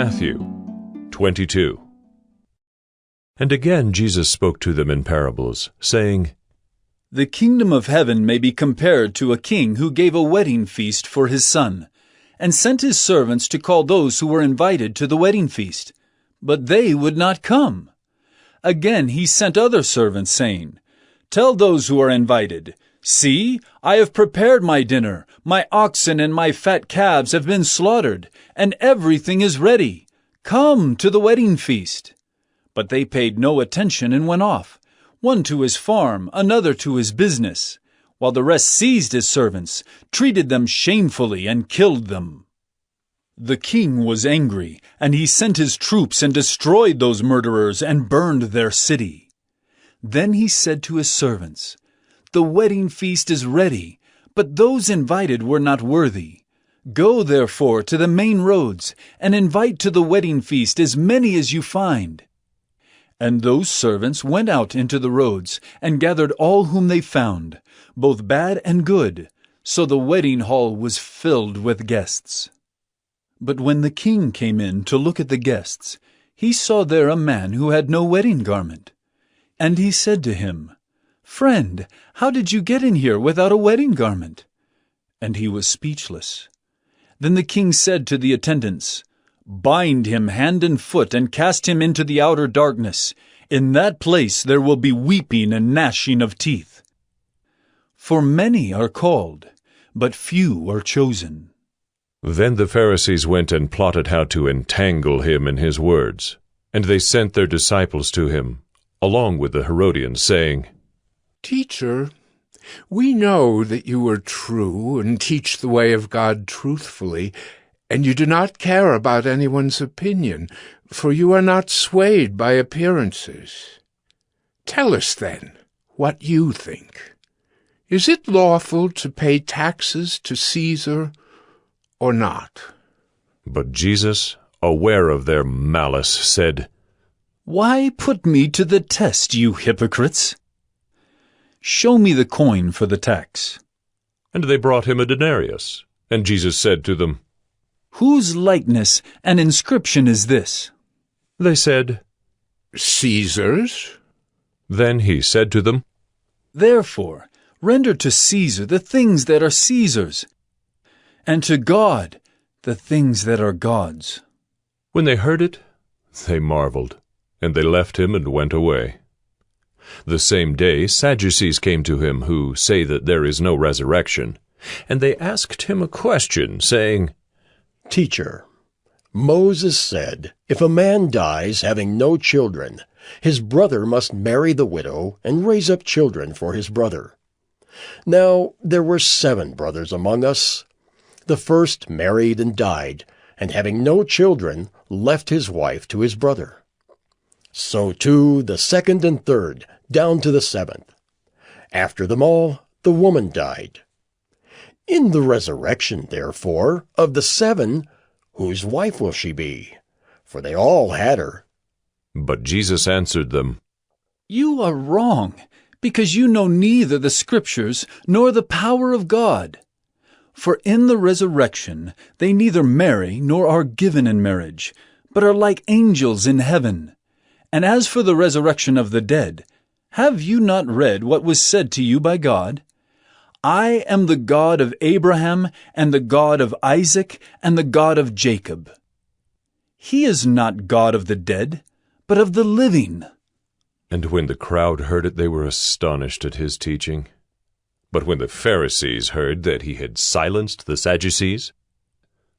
Matthew 22. And again Jesus spoke to them in parables, saying, The kingdom of heaven may be compared to a king who gave a wedding feast for his son, and sent his servants to call those who were invited to the wedding feast. But they would not come. Again he sent other servants, saying, Tell those who are invited, See, I have prepared my dinner. My oxen and my fat calves have been slaughtered, and everything is ready. Come to the wedding feast. But they paid no attention and went off, one to his farm, another to his business, while the rest seized his servants, treated them shamefully, and killed them. The king was angry, and he sent his troops and destroyed those murderers and burned their city. Then he said to his servants, The wedding feast is ready, but those invited were not worthy. Go, therefore, to the main roads, and invite to the wedding feast as many as you find. And those servants went out into the roads, and gathered all whom they found, both bad and good, so the wedding hall was filled with guests. But when the king came in to look at the guests, he saw there a man who had no wedding garment. And he said to him, Friend, how did you get in here without a wedding garment? And he was speechless. Then the king said to the attendants, Bind him hand and foot and cast him into the outer darkness. In that place there will be weeping and gnashing of teeth. For many are called, but few are chosen. Then the Pharisees went and plotted how to entangle him in his words. And they sent their disciples to him, along with the Herodians, saying, Teacher, we know that you are true and teach the way of God truthfully, and you do not care about anyone's opinion, for you are not swayed by appearances. Tell us, then, what you think. Is it lawful to pay taxes to Caesar or not? But Jesus, aware of their malice, said, Why put me to the test, you hypocrites? Show me the coin for the tax. And they brought him a denarius. And Jesus said to them, Whose likeness and inscription is this? They said, Caesar's. Then he said to them, Therefore, render to Caesar the things that are Caesar's, and to God the things that are God's. When they heard it, they marveled, and they left him and went away. The same day Sadducees came to him, who say that there is no resurrection, and they asked him a question, saying, Teacher, Moses said, if a man dies having no children, his brother must marry the widow and raise up children for his brother. Now there were 7 brothers among us. The first married and died, and having no children, left his wife to his brother. So too the second and third, down to the 7th. After them all, the woman died. In the resurrection, therefore, of the 7, whose wife will she be? For they all had her. But Jesus answered them, You are wrong, because you know neither the Scriptures nor the power of God. For in the resurrection they neither marry nor are given in marriage, but are like angels in heaven. And as for the resurrection of the dead, have you not read what was said to you by God? I am the God of Abraham, and the God of Isaac, and the God of Jacob. He is not God of the dead, but of the living. And when the crowd heard it, they were astonished at his teaching. But when the Pharisees heard that he had silenced the Sadducees,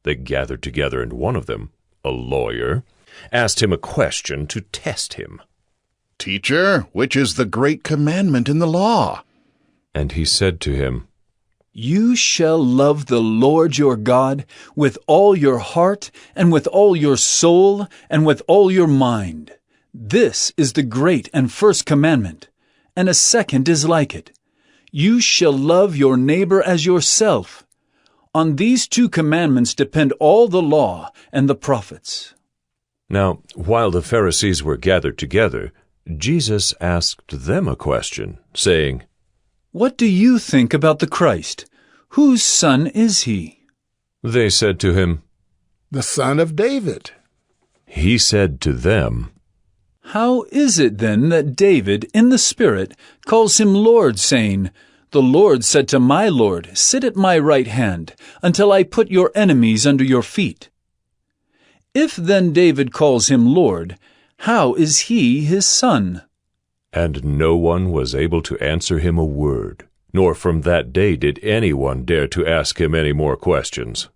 they gathered together, and one of them, a lawyer, asked him a question to test him. Teacher, which is the great commandment in the law? And he said to him, You shall love the Lord your God with all your heart, and with all your soul, and with all your mind. This is the great and first commandment, and a second is like it. You shall love your neighbor as yourself. On these 2 commandments depend all the law and the prophets. Now, while the Pharisees were gathered together, Jesus asked them a question, saying, What do you think about the Christ? Whose son is he? They said to him, The son of David. He said to them, How is it then that David, in the Spirit, calls him Lord, saying, The Lord said to my Lord, Sit at my right hand, until I put your enemies under your feet? If then David calls him Lord, how is he his son? And no one was able to answer him a word, nor from that day did anyone dare to ask him any more questions.